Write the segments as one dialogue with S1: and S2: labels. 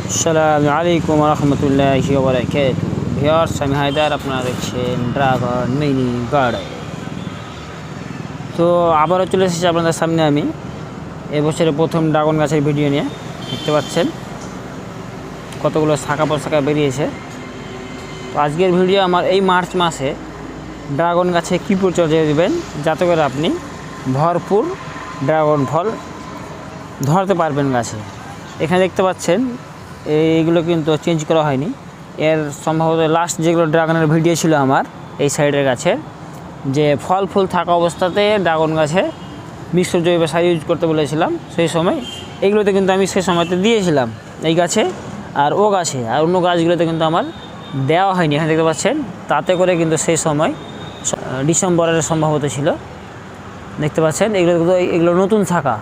S1: আসসালামু আলাইকুম রহমতুল্লাহি ওয়া বারাকাতুহু। ভিউয়ার্স, আমি হায়দার, আপনারা দেখছেন ড্রাগন মিনি গার্ডেন। তো আবারও চলে এসেছি আপনাদের সামনে আমি এবছরের প্রথম ড্রাগন গাছের ভিডিও নিয়ে। দেখতে পাচ্ছেন কতগুলো শাখা প্রশাখা বেরিয়েছে। তো আজকের ভিডিও আমার এই মার্চ মাসে ড্রাগন গাছে কী পরিচর্যা দেবেন যাতে করে আপনি ভরপুর ড্রাগন ফল ধরতে পারবেন গাছে। এখানে দেখতে পাচ্ছেন এইগুলো কিন্তু চেঞ্জ করা হয়নি। এর সম্ভবত লাস্ট যেগুলো ড্রাগনের ভিডিও ছিল আমার এই সাইডের গাছে, যে ফল ফুল থাকা অবস্থাতে ড্রাগন গাছে মিশ্র জৈব সার ইউজ করতে বলেছিলাম, সেই সময় এইগুলোতে কিন্তু আমি সেই সময়তে দিয়েছিলাম এই গাছে আর ও গাছে, আর অন্য গাছগুলোতে কিন্তু আমার দেওয়া হয়নি। এখানে দেখতে পাচ্ছেন তাতে করে কিন্তু সেই সময় ডিসেম্বরের সম্ভবত ছিল। দেখতে পাচ্ছেন এগুলো নতুন শাখা,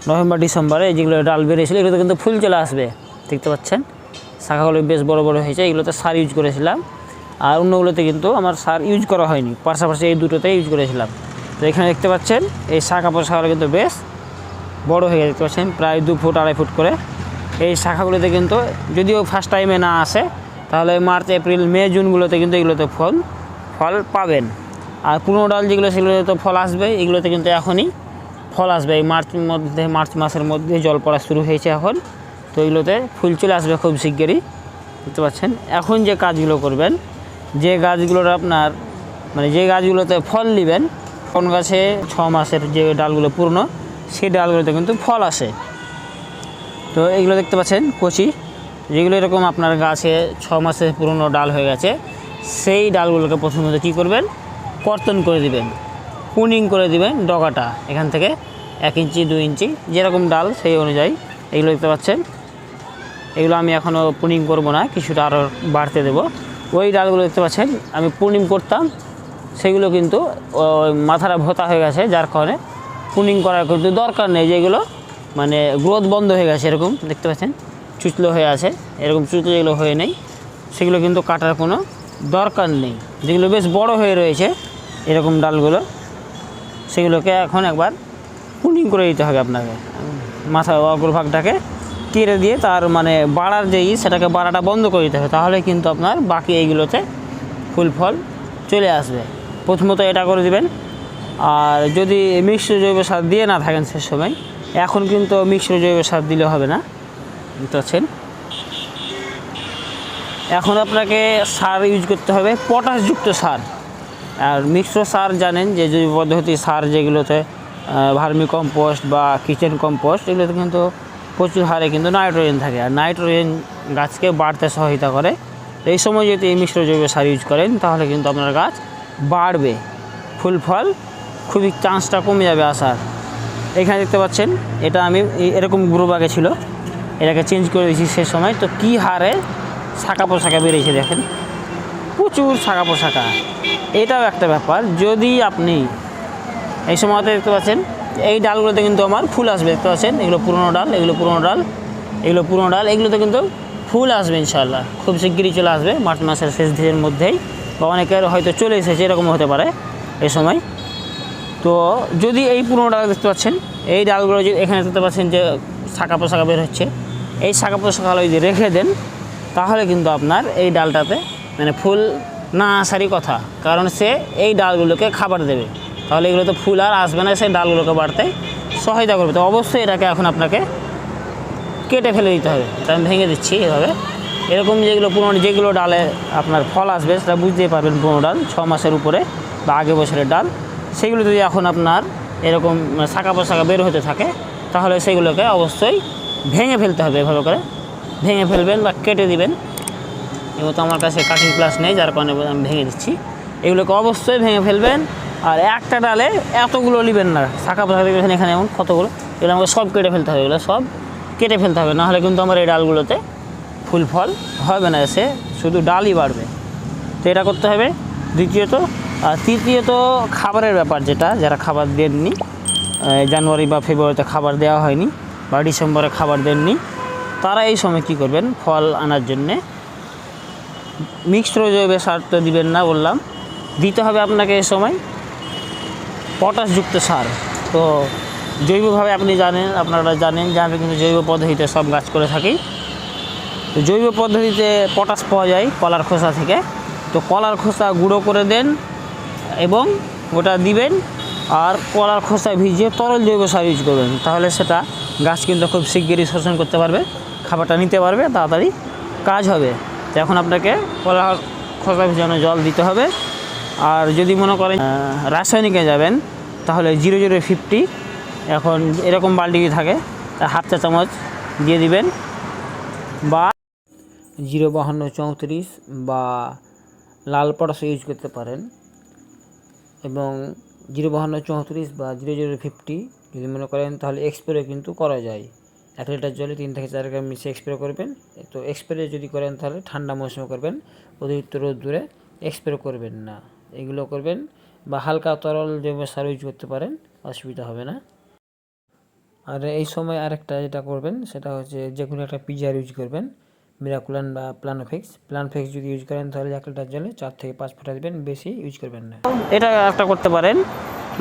S1: নভেম্বর ডিসেম্বরে যেগুলো ডাল বেরিয়েছিল এগুলোতে কিন্তু ফুল চলে আসবে। দেখতে পাচ্ছেন শাখাগুলো বেশ বড় বড় হয়েছে। এগুলোতে সার ইউজ করেছিলাম আর অন্যগুলোতে কিন্তু আমার সার ইউজ করা হয়নি, পাশাপাশি এই দুটোতে ইউজ করেছিলাম। তো এখানে দেখতে পাচ্ছেন এই শাখা প্রশাখাগুলো কিন্তু বেশ বড় হয়ে গেছে। দেখতে পাচ্ছেন প্রায় 2 ফুট 2.5 ফুট করে এই শাখাগুলোতে কিন্তু, যদিও ফার্স্ট টাইমে না আসে, তাহলে মার্চ এপ্রিল মে জুনগুলোতে কিন্তু এগুলোতে ফল পাবেন। আর পুরনো ডাল যেগুলো সেগুলোতে তো ফল আসবে, এগুলোতে কিন্তু এখনই ফল আসবে। এই মার্চ মাসের মধ্যে জল পড়া শুরু হয়েছে এখন, তো এগুলোতে ফুল চলে আসবে খুব শিগগিরই। দেখতে পাচ্ছেন এখন যে কাজগুলো করবেন, যে গাছগুলোর আপনার যে গাছগুলোতে ফল নেবেন, কোন গাছে 6 মাসের যে ডালগুলো পুরনো সেই ডালগুলোতে কিন্তু ফল আসে। তো এগুলো দেখতে পাচ্ছেন কচি, যেগুলো এরকম আপনার গাছে 6 মাসের পুরনো ডাল হয়ে গেছে, সেই ডালগুলোকে প্রথমত কী করবেন, কর্তন করে দিবেন, পুনিং করে দিবেন ডগাটা এখান থেকে 1 ইঞ্চি 2 ইঞ্চি যেরকম ডাল সেই অনুযায়ী। এগুলো দেখতে পাচ্ছেন, এগুলো আমি এখনও পুনিং করব না, কিছুটা আরও বাড়তে দেব। ওই ডালগুলো দেখতে পাচ্ছেন আমি পুনিং করতাম, সেগুলো কিন্তু মাথাটা ভোতা হয়ে গেছে, যার কারণে পুনিং করার কিন্তু দরকার নেই। যেগুলো গ্রোথ বন্ধ হয়ে গেছে, এরকম দেখতে পাচ্ছেন চুচলো হয়ে আছে, এরকম চুচলো যেগুলো হয়ে নেই সেগুলো কিন্তু কাটার কোনো দরকার নেই। যেগুলো বেশ বড় হয়ে রয়েছে এরকম ডালগুলো, সেগুলোকে এখন একবার পুনিং করে দিতে হবে আপনাকে। মাথার অগ্রভাগটাকে কেটে দিয়ে তার বাড়ার সেটাকে বাড়াটা বন্ধ করে দিতে হবে, তাহলে কিন্তু আপনার বাকি এইগুলোতে ফুল ফল চলে আসবে। প্রথমত এটা করে দিবেন। আর যদি মিশ্র জৈব সার দিয়ে না থাকেন সে সময়, এখন কিন্তু মিশ্র জৈব সার দিলে হবে না, বুঝতে পারছেন। এখন আপনাকে সার ইউজ করতে হবে পটাশযুক্ত সার। আর মিশ্র সার জানেন যে জৈব পদ্ধতি সার, যেগুলোতে ভার্মি কম্পোস্ট বা কিচেন কম্পোস্ট, এগুলোতে কিন্তু প্রচুর হারে কিন্তু নাইট্রোজেন থাকে, আর নাইট্রোজেন গাছকে বাড়তে সহায়তা করে। এই সময় যদি এই মিশ্র জৈব সার ইউজ করেন তাহলে কিন্তু আপনার গাছ বাড়বে, ফুল ফল খুবই চান্সটা কমে যাবে আসার। এখানে দেখতে পাচ্ছেন এটা আমি এরকম গ্রুপ আগে ছিল, এটাকে চেঞ্জ করে দিয়েছি সে সময়। তো কী হারে শাখা পোশাখা বেরিয়েছে দেখেন, প্রচুর শাখা পোশাখা। এটাও একটা ব্যাপার, যদি আপনি এই সময়তে দেখতে পাচ্ছেন এই ডালগুলোতে কিন্তু আমার ফুল আসবে। দেখতে পাচ্ছেন এগুলো পুরনো ডাল, এগুলো পুরনো ডাল, এগুলো পুরনো ডাল, এগুলোতে কিন্তু ফুল আসবে ইনশাআল্লাহ, খুব শিগগিরই চলে আসবে মার্চ মাসের শেষ দিনের মধ্যেই, বা অনেকের হয়তো চলে এসেছে, এরকম হতে পারে এই সময়। তো যদি এই পুরনো ডাল দেখতে পাচ্ছেন, এই ডালগুলো যদি এখানে দেখতে পাচ্ছেন যে শাখা পোশাখা বের হচ্ছে, এই শাখা পোশাখাগুলো যদি রেখে দেন তাহলে কিন্তু আপনার এই ডালটাতে ফুল না আসারই কথা, কারণ সে এই ডালগুলোকে খাবার দেবে, তাহলে এগুলোতে ফুল আর আসবে না, সেই ডালগুলোকে বাড়তে সহায়তা করবে। তো অবশ্যই এটাকে এখন আপনাকে কেটে ফেলে দিতে হবে। এটা আমি ভেঙে দিচ্ছি এভাবে। এরকম যেগুলো ডালে আপনার ফল আসবে সেটা বুঝতেই পারবেন, পুরনো ডাল 6 মাসের উপরে বা আগে বছরের ডাল, সেগুলো যদি এখন আপনার এরকম শাখা পোশাখা বের হতে থাকে তাহলে সেগুলোকে অবশ্যই ভেঙে ফেলতে হবে। এভাবে করে ভেঙে ফেলবেন বা কেটে দিবেন। এবার তো আমার কাছে কাটিং প্লাস নেই, যার কারণে আমি ভেঙে দিচ্ছি। এগুলোকে অবশ্যই ভেঙে ফেলবেন। আর একটা ডালে এতগুলো নেবেন না, শাখা পোশাখা দেখবেন এখানে এমন কতগুলো, এগুলো আমাকে সব কেটে ফেলতে হবে, এগুলো সব কেটে ফেলতে হবে, নাহলে কিন্তু আমার এই ডালগুলোতে ফুল ফল হবে না, এসে শুধু ডালই বাড়বে। তো এটা করতে হবে দ্বিতীয়ত। আর তৃতীয়ত খাবারের ব্যাপার, যারা খাবার দেননি, জানুয়ারি বা ফেব্রুয়ারিতে খাবার দেওয়া হয়নি বা ডিসেম্বরে খাবার দেননি, তারা এই সময় কী করবেন, ফল আনার জন্যে মিশ্র জৈব সার তো দিবেন না বললাম, দিতে হবে আপনাকে এই সময় পটাশযুক্ত সার। তো জৈবভাবে আপনারা জানেন যে আমি কিন্তু জৈব পদ্ধতিতে সব গাছ করে থাকি। তো জৈব পদ্ধতিতে পটাশ পাওয়া যায় কলার খোসা থেকে। তো কলার খোসা গুঁড়ো করে দেন এবং ওটা দিবেন, আর কলার খোসা ভিজিয়ে তরল জৈব সার ইউজ করবেন, তাহলে সেটা গাছ কিন্তু খুব শিগগিরই শোষণ করতে পারবে, খাবারটা নিতে পারবে, তাড়াতাড়ি কাজ হবে। তো এখন আপনাকে কলার খোসা ভিজানো জল দিতে হবে। আর যদি মনে করেন রাসায়নিকে যাবেন তাহলে 0050 এখন এরকম বালতি থাকে, হাফ চা চামচ দিয়ে দিবেন, বা 05234 বা লাল পটাশ ইউজ করতে পারেন। এবং 05234 বা 0050 যদি মনে করেন তাহলে স্প্রে কিন্তু করা যায়। 1 লিটার জলে 3 থেকে 4 গ্রাম মিশিয়ে স্প্রে করবেন। তো স্প্রে যদি করেন তাহলে ঠান্ডা মৌসুমে করবেন, অতিরিক্ত রোদ্দুরে স্প্রে করবেন না, এগুলো করবেন। বা হালকা তরল জৈব সার ইউজ করতে পারেন, অসুবিধা হবে না। আর এই সময় আরেকটা যেটা করবেন সেটা হচ্ছে যে কোনো একটা পিজিআর ইউজ করবেন, মিরাকুলান বা প্লানফেক্স যদি ইউজ করেন তাহলে 1 লিটার জলে 4 থেকে 5 ফোঁটা দেবেন, বেশি ইউজ করবেন না। এটা একটা করতে পারেন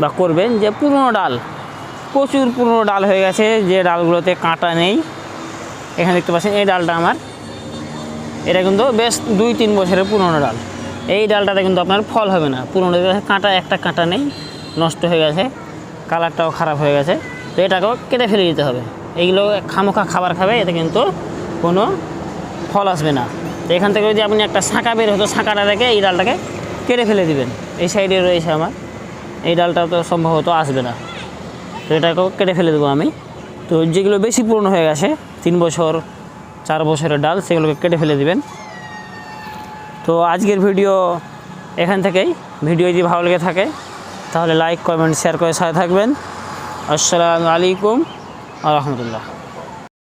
S1: বা করবেন যে পুরনো ডাল, প্রচুর পুরনো ডাল হয়ে গেছে, যে ডালগুলোতে কাঁটা নেই। এখানে দেখতে পাচ্ছেন এই ডালটা আমার, এটা কিন্তু বেশ 2-3 বছরের পুরনো ডাল। এই ডালটাতে কিন্তু আপনার ফল হবে না, পুরনো কাঁটা, একটা কাঁটা নেই, নষ্ট হয়ে গেছে, কালারটাও খারাপ হয়ে গেছে। তো এটাকেও কেটে ফেলে দিতে হবে। এইগুলো খামোখা খাবার খাবে, এতে কিন্তু কোনো ফল আসবে না। তো এখান থেকে যদি আপনি একটা শাঁখা বের হতো, শাঁখাটা রেখে এই ডালটাকে কেটে ফেলে দিবেন। এই সাইডে রয়েছে আমার, এই ডালটা তো সম্ভবত আসবে না, তো এটাকেও কেটে ফেলে দেবো আমি। তো যেগুলো বেশি পুরনো হয়ে গেছে, 3 বছর 4 বছরের ডাল, সেগুলোকে কেটে ফেলে দিবেন। তো আজকের ভিডিও এখান থেকেই। ভিডিও যদি ভালো লেগে থাকে তাহলে লাইক, কমেন্ট, শেয়ার করে সাথে থাকবেন। আসসালামু আলাইকুম ওয়া রাহমাতুল্লাহ।